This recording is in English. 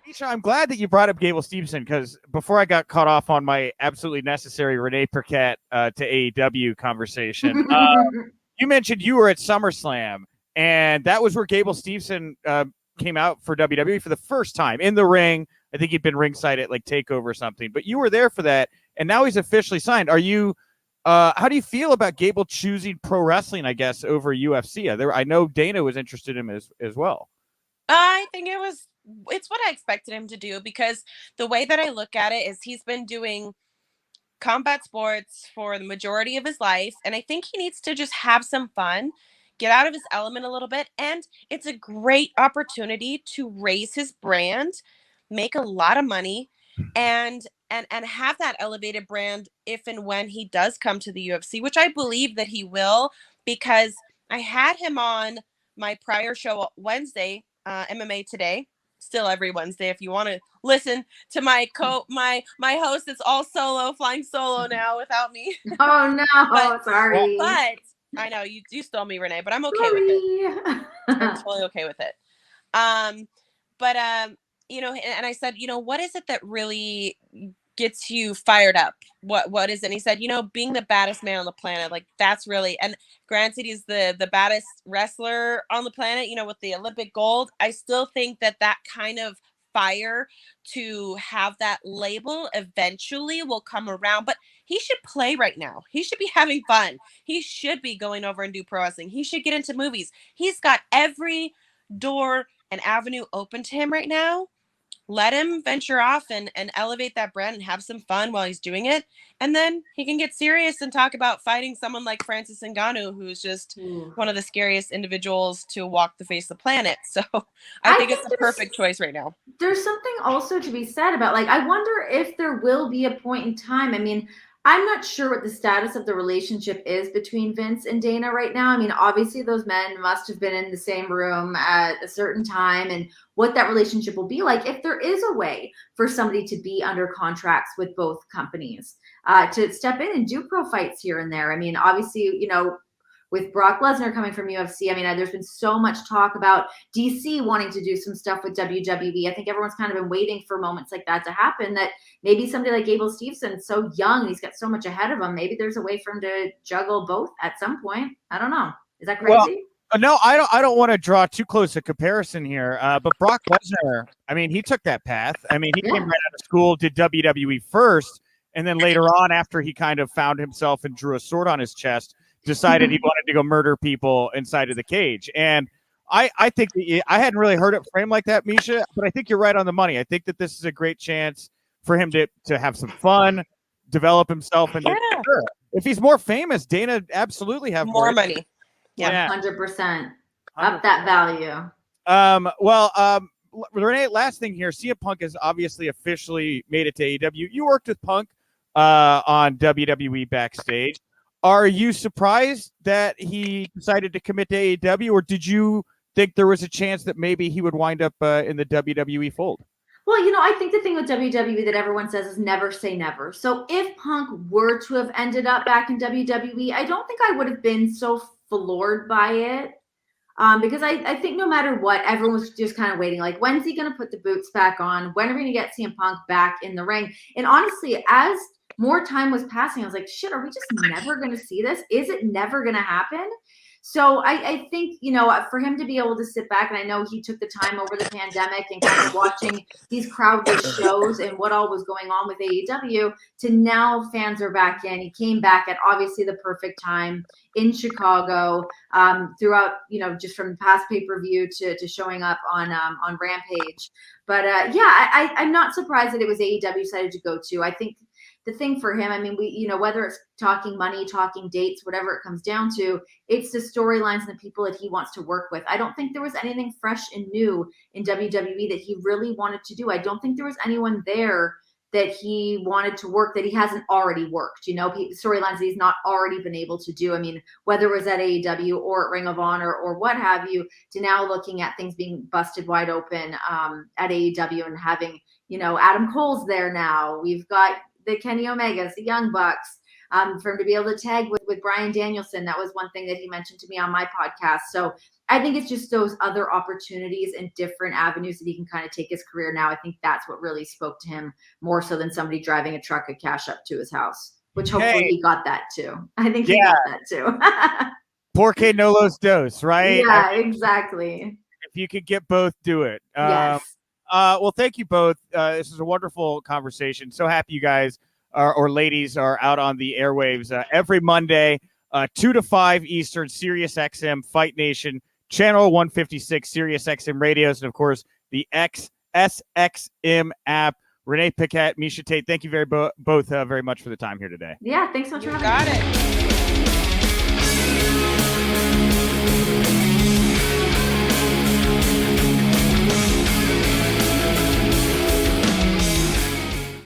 Miesha, I'm glad that you brought up Gable Steveson because before I got caught off on my absolutely necessary Renee Paquette to AEW conversation, you mentioned you were at SummerSlam, and that was where Gable Steveson came out for WWE for the first time in the ring. I think he'd been ringside at like Takeover or something, but you were there for that, and now he's officially signed. Are you? How do you feel about Gable choosing pro wrestling? I guess over UFC. I know Dana was interested in him as well. I think it's what I expected him to do, because the way that I look at it is he's been doing combat sports for the majority of his life, and I think he needs to just have some fun, get out of his element a little bit, and it's a great opportunity to raise his brand, make a lot of money, and have that elevated brand if and when he does come to the UFC, which I believe that he will, because I had him on my prior show Wednesday, MMA Today, still every Wednesday if you want to listen to my host. It's all solo, flying solo now without me. Oh no, sorry. But I know you stole me, Renee, but I'm okay with it. I'm totally okay with it. But and I said, what is it that really gets you fired up? What is it? And he said, being the baddest man on the planet, like that's really, and granted he's the baddest wrestler on the planet, with the Olympic gold. I still think that kind of fire to have that label eventually will come around, but he should play right now. He should be having fun. He should be going over and do pro wrestling. He should get into movies. He's got every door and avenue open to him right now. Let him venture off and elevate that brand and have some fun while he's doing it. And then he can get serious and talk about fighting someone like Francis Ngannou, who's just one of the scariest individuals to walk the face of the planet. So I think it's the perfect choice right now. There's something also to be said about, I wonder if there will be a point in time. I mean, I'm not sure what the status of the relationship is between Vince and Dana right now. I mean, obviously those men must have been in the same room at a certain time, and what that relationship will be like if there is a way for somebody to be under contracts with both companies, to step in and do pro fights here and there. I mean, obviously, with Brock Lesnar coming from UFC, I mean, there's been so much talk about DC wanting to do some stuff with WWE. I think everyone's kind of been waiting for moments like that to happen, that maybe somebody like Gable Steveson, so young, he's got so much ahead of him. Maybe there's a way for him to juggle both at some point. I don't know. Is that crazy? Well, no, I don't want to draw too close a comparison here, but Brock Lesnar, I mean, he took that path. I mean, he came right out of school, did WWE first, and then later on, after he kind of found himself and drew a sword on his chest, decided he wanted to go murder people inside of the cage. And I think I hadn't really heard it framed like that, Miesha, but I think you're right on the money. I think that this is a great chance for him to have some fun, develop himself, and if he's more famous, Dana absolutely have more money. Yeah, 100%. Up that value. Renee, last thing here. CM Punk has obviously officially made it to AEW. You worked with Punk on WWE backstage. Are you surprised that he decided to commit to AEW, or did you think there was a chance that maybe he would wind up in the WWE fold? Well, I think the thing with WWE that everyone says is never say never. So if Punk were to have ended up back in WWE, I don't think I would have been so floored by it. Because I think no matter what, everyone was just kind of waiting. Like, when's he going to put the boots back on? When are we going to get CM Punk back in the ring? And honestly, as more time was passing, I was like, shit, are we just never going to see this? Is it never going to happen? So I think, for him to be able to sit back, and I know he took the time over the pandemic and kind of watching these crowdless shows and what all was going on with AEW, to now fans are back in. He came back at obviously the perfect time in Chicago, throughout, just from past pay-per-view to showing up on Rampage. But I'm not surprised that it was AEW decided to go to. I think the thing for him, I mean, whether it's talking money, talking dates, whatever it comes down to, it's the storylines and the people that he wants to work with. I don't think there was anything fresh and new in WWE that he really wanted to do. I don't think there was anyone there that he wanted to work that he hasn't already worked, storylines that he's not already been able to do. I mean, whether it was at AEW or at Ring of Honor or what have you, to now looking at things being busted wide open at AEW and having, Adam Cole's there now. We've got the Kenny Omegas, the Young Bucks. For him to be able to tag with Bryan Danielson, that was one thing that he mentioned to me on my podcast. So I think it's just those other opportunities and different avenues that he can kind of take his career now. I think that's what really spoke to him more so than somebody driving a truck of cash up to his house, which hopefully he got that too. I think he got that too. Porque no los dos, right? Yeah, exactly. If you could get both, do it. Yes. Well, thank you both. This is a wonderful conversation. So happy you guys or ladies are out on the airwaves every Monday, 2 to 5 Eastern, Sirius XM, Fight Nation, Channel 156, Sirius XM radios, and of course the SXM app. Renee Paquette, Miesha Tate, thank you both very much for the time here today. Yeah, thanks so much for having me. Got it.